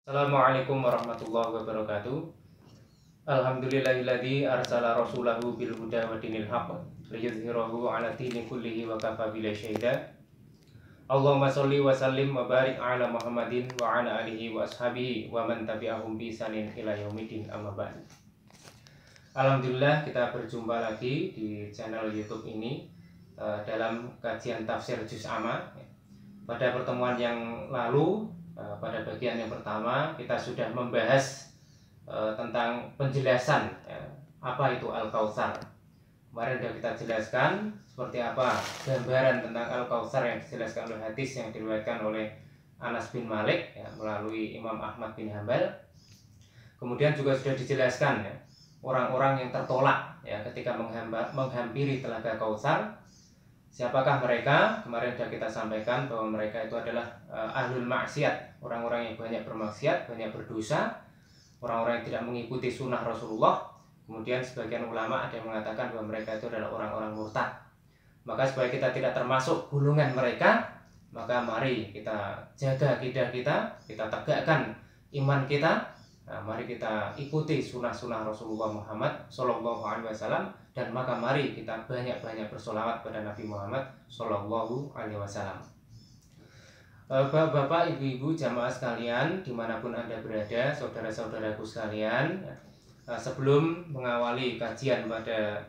Assalamualaikum warahmatullahi wabarakatuh. Alhamdulillahilladzi arsala rasulahu bil huda wa dinil haqq liyudhhirahu 'ala dini kullihi wa kafa billahi syahida. Allahumma sholli wa sallim wa barik 'ala Muhammadin wa 'ala alihi wa ashabihi wa man tabi'ahum bi ihsanin ila yaumidin, amma ba'd. Alhamdulillah kita berjumpa lagi di channel YouTube ini dalam kajian tafsir Juz Amma. Pada pertemuan yang lalu, pada bagian yang pertama kita sudah membahas tentang penjelasan apa itu Al-Kautsar. Kemarin sudah kita jelaskan seperti apa gambaran tentang Al-Kautsar yang dijelaskan oleh hadis yang diriwayatkan oleh Anas bin Malik melalui Imam Ahmad bin Hanbal. Kemudian juga sudah dijelaskan orang-orang yang tertolak ketika menghampiri telaga Kautsar. Siapakah mereka? Kemarin sudah kita sampaikan bahwa mereka itu adalah ahlul maksiat, orang-orang yang banyak bermaksiat, banyak berdosa, orang-orang yang tidak mengikuti sunnah Rasulullah. Kemudian sebagian ulama ada yang mengatakan bahwa mereka itu adalah orang-orang murtad. Maka supaya kita tidak termasuk golongan mereka, maka mari kita jaga akidah kita tegakkan iman kita. Mari kita ikuti sunnah-sunnah Rasulullah Muhammad SAW, dan maka mari kita banyak-banyak bersolawat pada Nabi Muhammad SAW. Bapak, ibu-ibu, jamaah sekalian, dimanapun Anda berada, saudara-saudaraku sekalian, sebelum mengawali kajian pada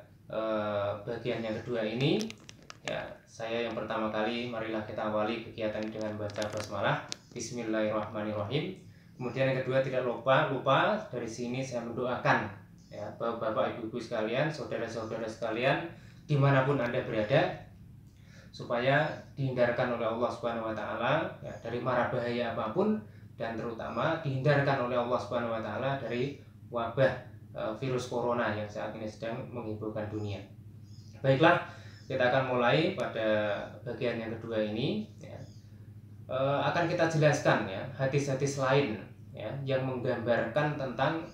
bagian yang kedua ini, saya yang pertama kali, marilah kita awali kegiatan dengan baca basmalah, Bismillahirrahmanirrahim. Kemudian yang kedua, tidak lupa dari sini saya mendoakan Bapak ibu-ibu sekalian, saudara-saudara sekalian, dimanapun Anda berada, supaya dihindarkan oleh Allah Subhanahu wa Ta'ala dari mara bahaya apapun, dan terutama dihindarkan oleh Allah Subhanahu wa Ta'ala dari wabah virus corona yang saat ini sedang menghiburkan dunia. Baiklah, kita akan mulai pada bagian yang kedua ini. Akan kita jelaskan hadis-hadis lain yang menggambarkan tentang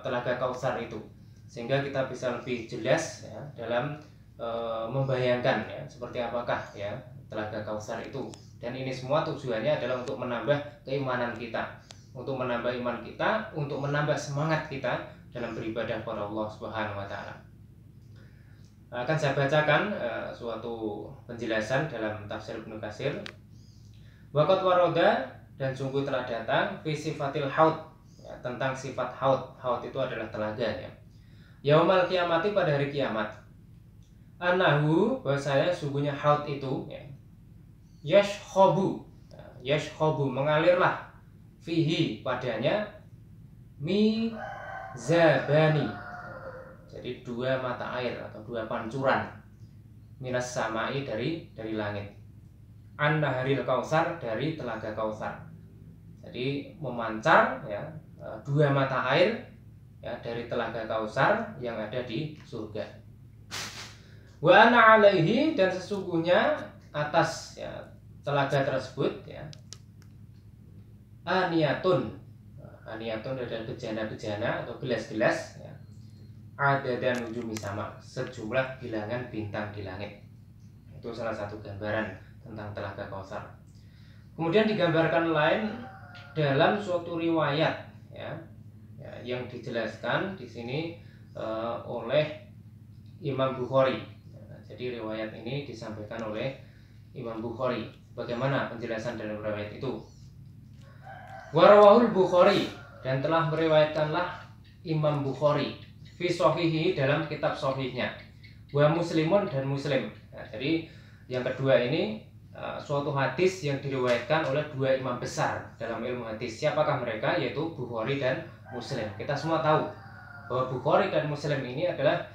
telaga Kautsar itu, sehingga kita bisa lebih jelas dalam membayangkan seperti apakah telaga Kautsar itu. Dan ini semua tujuannya adalah untuk menambah keimanan kita, untuk menambah iman kita, untuk menambah semangat kita dalam beribadah kepada Allah Subhanahu wa Ta'ala. Akan saya bacakan suatu penjelasan dalam tafsir Ibnu Katsir. Waqat waroda, dan sungguh telah datang fi sifatil haud, tentang sifat haud. Haud itu adalah telaga yaumal kiamati, pada hari kiamat. Anahu, bahwasanya sungguhnya haud itu yashkhobu, mengalirlah fihi, padanya mizabani, jadi dua mata air atau dua pancuran, minas samai, dari langit, an-naharil Kautsar, dari telaga Kautsar. Jadi memancar dua mata air dari telaga Kautsar yang ada di surga. Wa ana alaihi, dan sesungguhnya atas telaga tersebut aniyatun adalah bejana-bejana atau gelas-gelas ada dan nujumi sama, sejumlah bilangan bintang di langit. Itu salah satu gambaran tentang telaga Kautsar. Kemudian digambarkan lain dalam suatu riwayat yang dijelaskan di sini oleh Imam Bukhari. Jadi riwayat ini disampaikan oleh Imam Bukhari. Bagaimana penjelasan dalam riwayat itu? Warawahul Bukhari, dan telah meriwayatkanlah Imam Bukhari fi shahihi, dalam kitab sahihnya, wa Muslimun, dan Muslim. Jadi yang kedua ini suatu hadis yang diriwayatkan oleh dua imam besar dalam ilmu hadis. Siapakah mereka? Yaitu Bukhari dan Muslim. Kita semua tahu bahwa Bukhari dan Muslim ini adalah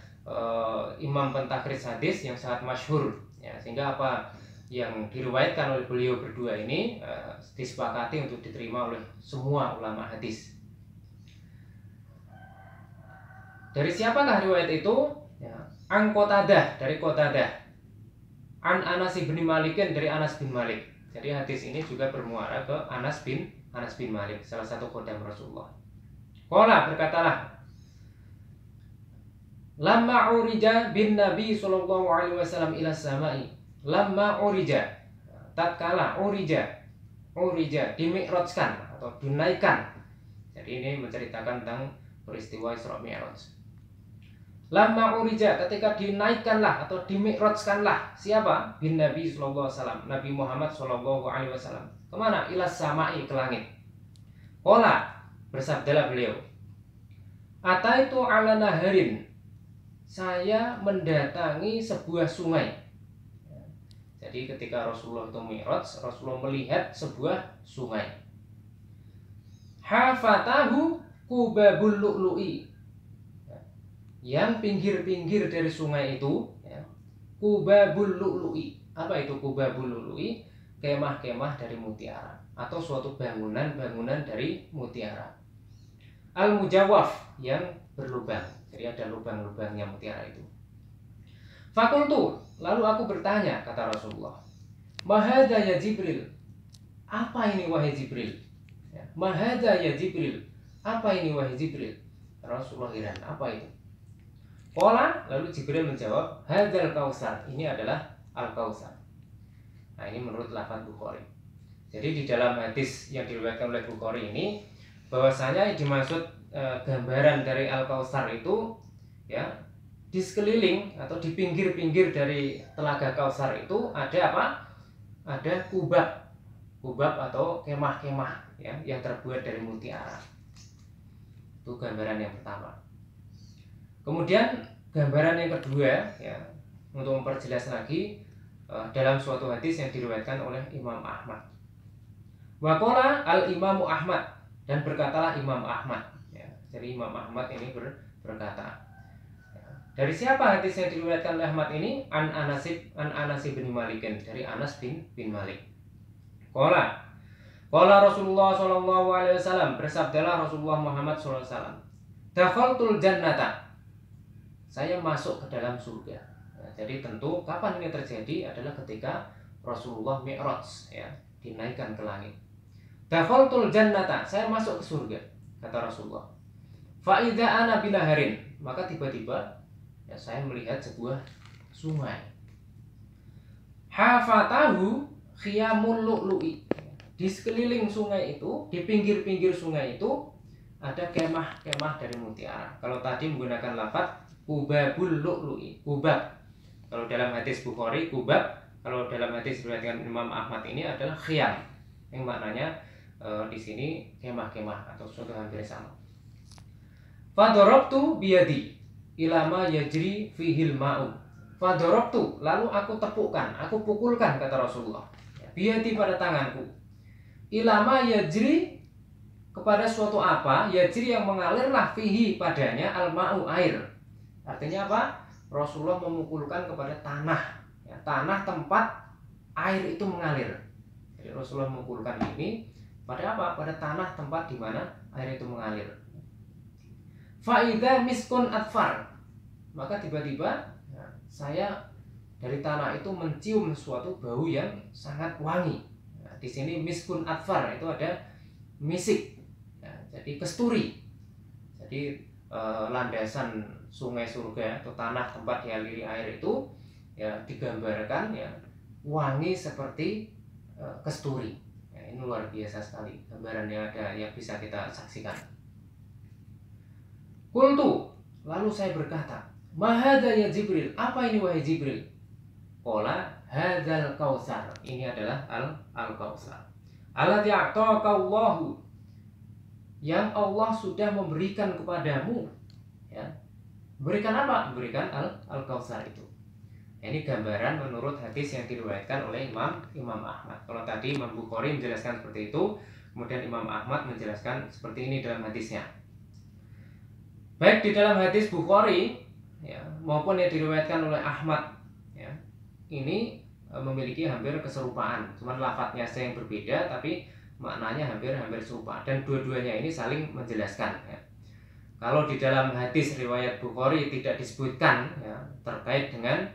imam pentakris hadis yang sangat masyhur, sehingga apa yang diriwayatkan oleh beliau berdua ini disepakati untuk diterima oleh semua ulama hadis. Dari siapakah riwayat itu? An Qatadah, dari Qatadah. An Anas bin Malikin, dari Anas bin Malik. Jadi hadis ini juga bermuara ke Anas bin Malik, salah satu khodam Rasulullah. Qala, berkatalah, lamma urija bin Nabi sallallahu alaihi wasallam ila samai. Lamma urija, tatkala urija dimi'rajkan atau dinaikkan Jadi ini menceritakan tentang peristiwa Isra Mi'raj. Lamma urija, ketika dinaikkanlah atau dimi'rajkanlah siapa? Bin Nabi sallallahu alaihi wasallam, Nabi Muhammad sallallahu alaihi wasallam. Kemana? Ilas samai, ke langit. Qala, bersabdalah beliau, ataitu ala naharin, saya mendatangi sebuah sungai. Jadi ketika Rasulullah itu mi'raj, Rasulullah melihat sebuah sungai. Hafatahu kubabul lu'lu'i, yang pinggir-pinggir dari sungai itu kubabul lu'lu'i. Apa itu kubabul lu'lu'i? Kemah-kemah dari mutiara atau suatu bangunan-bangunan dari mutiara. Al-mujawwaf, yang berlubang. Jadi ada lubang-lubangnya mutiara itu. Fakultu, lalu aku bertanya, kata Rasulullah, mahadha ya Jibril, apa ini wahai Jibril? Mahadha ya Jibril, apa ini wahai Jibril? Rasulullah heran, apa itu? Qala, lalu Jibril menjawab, hadzal kausar, ini adalah al-kausar. Nah, ini menurut lafaz Bukhari. Jadi di dalam hadis yang diriwayatkan oleh Bukhari ini, bahwasanya dimaksud gambaran dari al-kausar itu ya, di sekeliling atau di pinggir-pinggir dari telaga Kausar itu ada apa? Ada kubab atau kemah-kemah ya, yang terbuat dari mutiara. Itu gambaran yang pertama. Kemudian gambaran yang kedua ya, untuk memperjelas lagi dalam suatu hadis yang diriwayatkan oleh Imam Ahmad. Waqala al-Imamu Ahmad, dan berkatalah Imam Ahmad ya. Jadi Imam Ahmad ini berkata, dari siapa hadis yang diriwayatkan oleh Ahmad ini? An Anas bin Malik, dari Anas bin Malik. Qala Rasulullah sallallahu alaihi wasallam, bersabdalah Rasulullah Muhammad sallallahu alaihi wasallam, dakhaltul jannata, saya masuk ke dalam surga. Nah, jadi tentu kapan ini terjadi adalah ketika Rasulullah mi'raj ya, dinaikkan ke langit. Dakhaltul jannata, saya masuk ke surga, kata Rasulullah. Fa idza ana binaharin, maka tiba-tiba ya, saya melihat sebuah sungai. Hafatahu khiyamul lu'lu'i, di sekeliling sungai itu, di pinggir-pinggir sungai itu ada kemah-kemah dari mutiara. Kalau tadi menggunakan lafaz kubabul lu'lu'i, kubab. Kalau dalam hadis Bukhari kubab, kalau dalam hadis diriwayatkan Imam Ahmad ini adalah khiyam, yang maknanya di sini kemah-kemah atau suatu hampir sama. Fadorobtu biyadi ilama yajri fihil ma'u. Fadorobtu, lalu aku tepukkan, aku pukulkan, kata Rasulullah, biyadi, pada tanganku, ilama yajri, kepada suatu apa, yajri, yang mengalirlah, fihi, padanya, al-ma'u, air. Artinya apa? Rasulullah memukulkan kepada tanah ya, tanah tempat air itu mengalir. Jadi Rasulullah memukulkan ini pada apa? Pada tanah tempat di mana air itu mengalir. Fa'idha miskun atfar, maka tiba-tiba ya, saya dari tanah itu mencium suatu bau yang sangat wangi. Nah, di sini miskun atfar itu ada misik ya, jadi kesturi. Jadi landasan sungai surga atau tanah tempat dialiri air itu ya digambarkan ya wangi seperti kesturi. Ya, ini luar biasa sekali gambaran yang ada yang bisa kita saksikan. Qultu, lalu saya berkata, mahadha ya Jibril, apa ini wahai Jibril? Qala hadzal kausar, ini adalah al-kausar. Alladzi a'taqallahu, yang Allah sudah memberikan kepadamu ya. Berikan apa? Berikan al-kausar itu. Ini gambaran menurut hadis yang diriwayatkan oleh Imam Ahmad. Kalau tadi Imam Bukhari menjelaskan seperti itu, kemudian Imam Ahmad menjelaskan seperti ini dalam hadisnya. Baik di dalam hadis Bukhari ya, maupun yang diriwayatkan oleh Ahmad ya, ini memiliki hampir keserupaan, cuman lafadznya saja yang berbeda, tapi maknanya hampir serupa, dan dua-duanya ini saling menjelaskan ya. Kalau di dalam hadis riwayat Bukhari tidak disebutkan ya, terkait dengan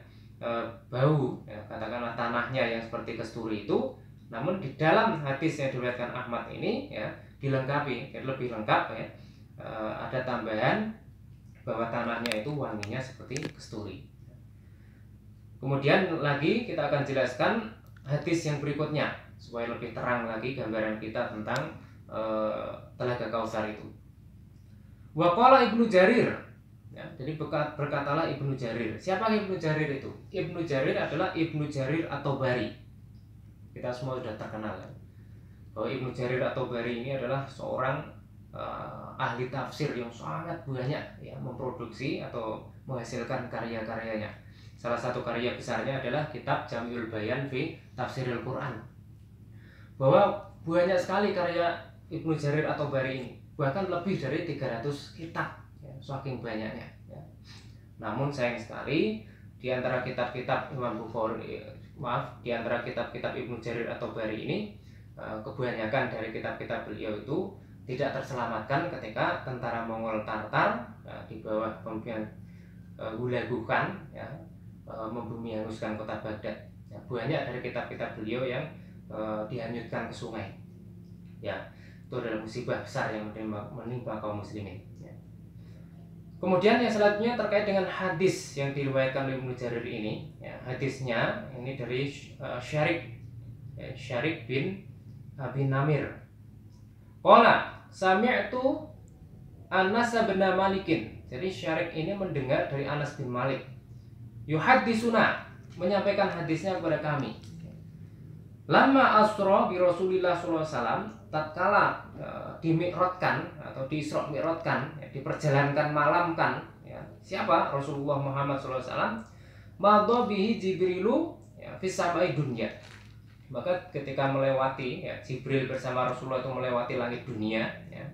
bau ya, katakanlah tanahnya yang seperti kesturi itu, namun di dalam hadis yang diriwayatkan Ahmad ini ya, dilengkapi, lebih lengkap ya, ada tambahan bahwa tanahnya itu wanginya seperti kesturi. Kemudian lagi kita akan jelaskan hadis yang berikutnya supaya lebih terang lagi gambaran kita tentang Telaga Kausar itu. Wa qala Ibnu Jarir, ya, jadi berkatalah Ibnu Jarir. Siapa Ibnu Jarir itu? Ibnu Jarir adalah Ibnu Jarir At-Tabari. Kita semua sudah terkenal kan, bahwa Ibnu Jarir At-Tabari ini adalah seorang ahli tafsir yang sangat banyak ya, memproduksi atau menghasilkan karya-karyanya. Salah satu karya besarnya adalah kitab Jami'ul Bayan fi Tafsiril Quran. Bahwa banyak sekali karya Ibnu Jarir At-Tabari ini, bahkan lebih dari 300 kitab ya, saking banyaknya ya. Namun sayang sekali di antara kitab-kitab Imam Bukhari, di antara kitab-kitab Ibnu Jarir At-Tabari ini, kebanyakan dari kitab-kitab beliau itu tidak terselamatkan ketika tentara Mongol Tartar ya, di bawah pemimpinan Hulagu Khan ya, membumi hanguskan kota Baghdad. Ya, banyak dari kitab-kitab beliau yang dihanyutkan ke sungai. Ya, itu adalah musibah besar yang menimpa kaum muslimin. Ya. Kemudian yang selanjutnya terkait dengan hadis yang diriwayatkan oleh Ibnu Jarir ini. Ya, hadisnya ini dari Syarik bin Abi Namir. Qala sami'tu Anas bin Malikin. Jadi Syarik ini mendengar dari Anas bin Malik. Yuhaddisuna, menyampaikan hadisnya kepada kami. Lama asra bi Rasulillah sallallahu alaihi wasallam, tatkala dimi'rajkan atau diisra mi'rajkan, ya, diperjalankan malamkan ya. Siapa? Rasulullah Muhammad sallallahu alaihi wasallam. Madha bihi Jibrilu ya, fi samai dunya. Maka ketika melewati ya, Jibril bersama Rasulullah itu melewati langit dunia ya.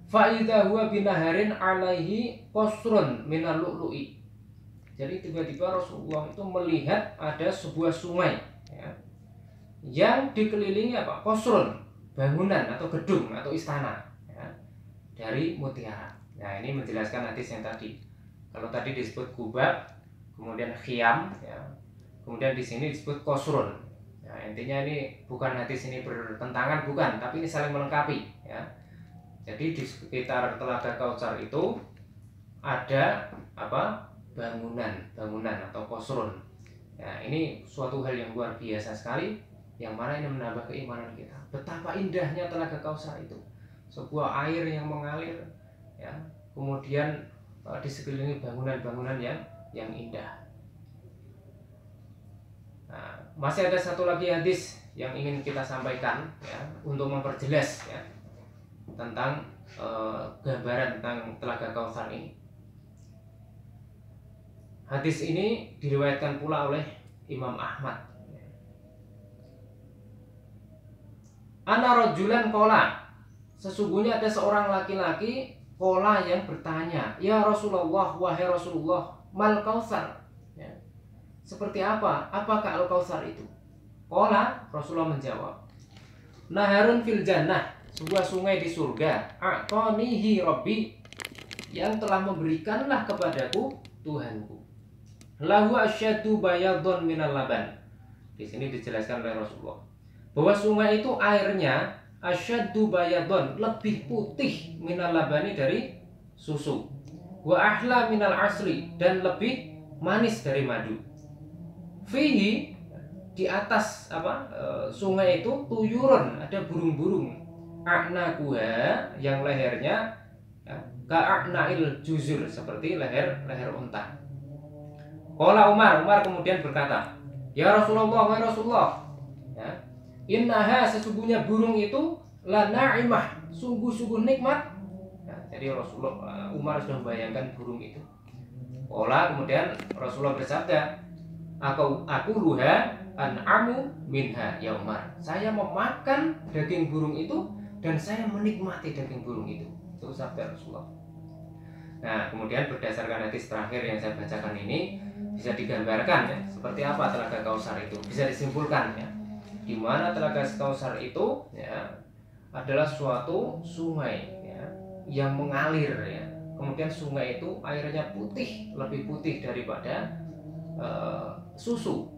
Fa idza huwa binaharin alaihi qasrun minal lu'lu'i. Jadi tiba-tiba Rasulullah itu melihat ada sebuah sungai ya, yang dikelilingi apa? Qasrun, bangunan atau gedung atau istana ya, dari mutiara. Nah, ini menjelaskan hadis yang tadi. Kalau tadi disebut kubab, kemudian khiyam ya. Kemudian di sini disebut qasrun. Nah, intinya ini bukan hadis ini bertentangan, bukan, tapi ini saling melengkapi ya. Jadi di sekitar Telaga Kautsar itu ada apa? Bangunan atau qasrun. Ya, ini suatu hal yang luar biasa sekali, yang mana ini menambah keimanan kita. Betapa indahnya Telaga Kautsar itu. Sebuah air yang mengalir ya. Kemudian di sekeliling bangunan-bangunan yang indah. Nah, masih ada satu lagi hadis yang ingin kita sampaikan ya, untuk memperjelas ya, tentang gambaran tentang Telaga Kautsar ini. Hadis ini diriwayatkan pula oleh Imam Ahmad. Ana rajulan qala, sesungguhnya ada seorang laki-laki qala yang bertanya, ya Rasulullah, wahai Rasulullah, mal Kautsar. Seperti apa? Apakah Al-Kautsar itu? Qala, Rasulullah menjawab, naharun fil jannah, sebuah sungai di surga, a'tanihi rabbi, yang telah memberikanlah kepadaku Tuhanku. Lahu asyaddu bayadun minal laban. Di sini dijelaskan oleh Rasulullah bahwa sungai itu airnya asyaddu bayadun, lebih putih minal labani, dari susu. Wa ahla minal asli, dan lebih manis dari madu. Fihi, di atas sungai itu tuyurun, ada burung-burung. A'naquha, yang lehernya ya, ka'a'nail juzur, seperti leher unta. Qala Umar kemudian berkata, ya Rasulullah, wahai Rasulullah, ya, innaha, sesungguhnya burung itu la na'imah, sungguh-sungguh nikmat. Ya, jadi Umar sudah membayangkan burung itu. Qala, kemudian Rasulullah bersabda, aku luha an'amu minha ya Umar. Saya memakan daging burung itu dan saya menikmati daging burung itu. Itu sabda Rasulullah. Nah, kemudian berdasarkan hadis terakhir yang saya bacakan ini, bisa digambarkan ya, seperti apa Telaga Kautsar itu. Bisa disimpulkan ya, di mana Telaga Kautsar itu ya adalah suatu sungai ya, yang mengalir ya. Kemudian sungai itu airnya putih, lebih putih daripada susu,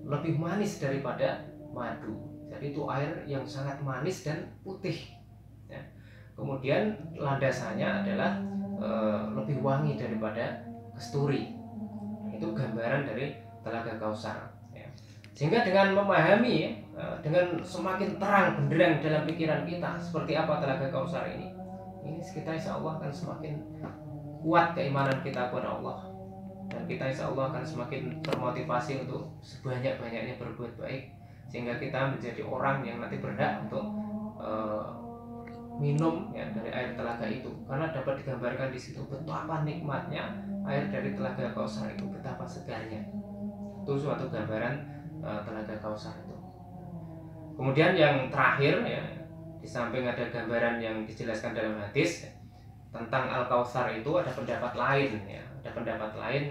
lebih manis daripada madu. Jadi itu air yang sangat manis dan putih ya. Kemudian landasannya adalah lebih wangi daripada kasturi. Itu gambaran dari Telaga Kautsar ya. Sehingga dengan memahami dengan semakin terang benderang dalam pikiran kita seperti apa Telaga Kausar ini kita insya Allah akan semakin kuat keimanan kita kepada Allah, dan kita insya Allah akan semakin termotivasi untuk sebanyak-banyaknya berbuat baik, sehingga kita menjadi orang yang nanti berhak untuk minum ya dari air telaga itu, karena dapat digambarkan di situ betapa nikmatnya air dari Telaga Kausar itu, betapa segarnya. Itu suatu gambaran Telaga Kausar itu. Kemudian yang terakhir ya, di samping ada gambaran yang dijelaskan dalam hadis tentang Al-Kausar itu, ada pendapat lain ya, ada pendapat lain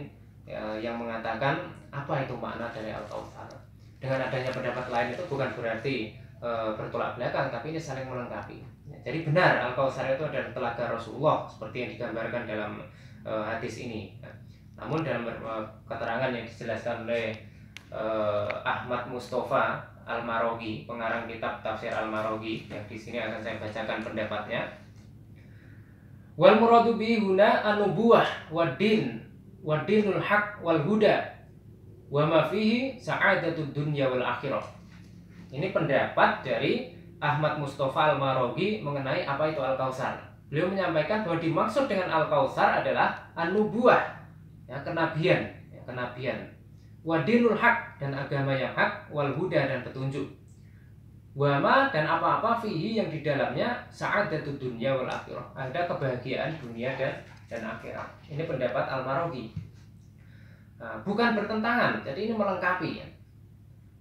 yang mengatakan apa itu makna dari Al-Kausar. Dengan adanya pendapat lain itu bukan berarti bertolak belakang, tapi ini saling melengkapi. Jadi benar Al-Kausar itu adalah telaga Rasulullah seperti yang digambarkan dalam hadis ini. Namun dalam keterangan yang dijelaskan oleh Ahmad Mustafa Al-Maroghi, pengarang kitab Tafsir Al-Maroghi, yang di sini akan saya bacakan pendapatnya. Wal muradu bihi huna an-nubuwah wad dinul haq wal huda wa ma fihi sa'adatud dunya wal akhirah. Ini pendapat dari Ahmad Mustafa Al-Maroghi mengenai apa itu Al-Kausar. Beliau menyampaikan bahwa dimaksud dengan Al-Kausar adalah an-nubuwah, ya, kenabian, ya, kenabian. Wadinul haq, dan agama yang hak, wal huda, dan petunjuk. Wama, dan apa-apa fihi yang di dalamnya sa'adatud dunya wal akhirah, ada kebahagiaan dunia dan akhirat. Ini pendapat Al-Maroghi. Nah, bukan bertentangan, jadi ini melengkapi ya.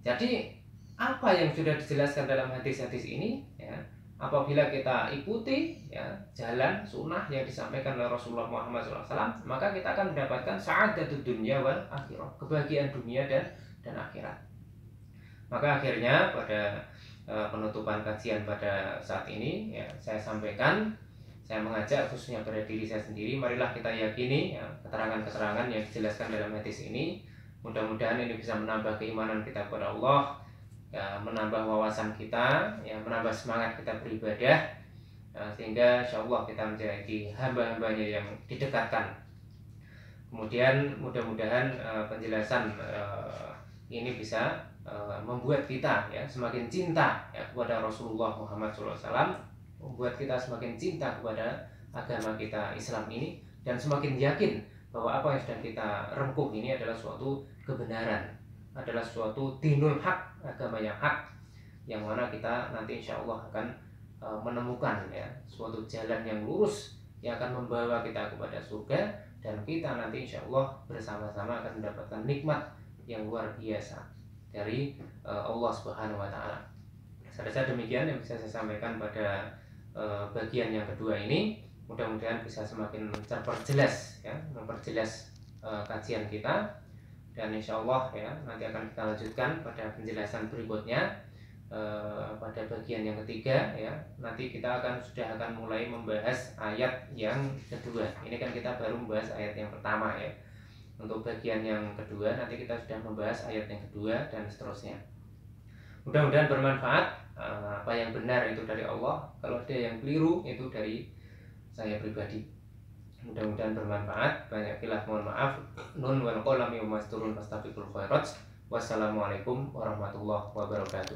Jadi apa yang sudah dijelaskan dalam hadis-hadis ini ya, apabila kita ikuti ya jalan sunnah yang disampaikan oleh Rasulullah Muhammad SAW, maka kita akan mendapatkan sa'adatud dunya wal akhirah, kebahagiaan dunia dan akhirat. Maka akhirnya pada penutupan kajian pada saat ini ya, saya sampaikan, saya mengajak khususnya pada diri saya sendiri, marilah kita yakini ya, keterangan-keterangan yang dijelaskan dalam hadis ini. Mudah-mudahan ini bisa menambah keimanan kita kepada Allah, ya, menambah wawasan kita, ya, menambah semangat kita beribadah, sehingga insya Allah kita menjadi hamba-hambanya yang didekatkan. Kemudian mudah-mudahan penjelasan ini bisa membuat kita ya semakin cinta ya kepada Rasulullah Muhammad SAW, membuat kita semakin cinta kepada agama kita Islam ini, dan semakin yakin bahwa apa yang sedang kita rempuh ini adalah suatu kebenaran, adalah suatu dinul hak, agama yang hak, yang mana kita nanti insya Allah akan menemukan ya suatu jalan yang lurus yang akan membawa kita kepada surga, dan kita nanti insya Allah bersama-sama akan mendapatkan nikmat yang luar biasa dari Allah Subhanahu Wa Taala. Saya demikian yang bisa saya sampaikan pada bagian yang kedua ini. Mudah-mudahan bisa semakin terperjelas ya, memperjelas kajian kita. Dan insya Allah ya nanti akan kita lanjutkan pada penjelasan berikutnya pada bagian yang ketiga ya. Nanti kita sudah akan mulai membahas ayat yang kedua. Ini kan kita baru membahas ayat yang pertama ya. Untuk bagian yang kedua nanti kita sudah membahas ayat yang kedua dan seterusnya. Mudah-mudahan bermanfaat. Apa yang benar itu dari Allah, kalau ada yang keliru itu dari saya pribadi. Mudah-mudahan bermanfaat. Banyak khilaf mohon maaf. Nun wal qalam wa masturun fastabiqul khairat. Wassalamualaikum warahmatullahi wabarakatuh.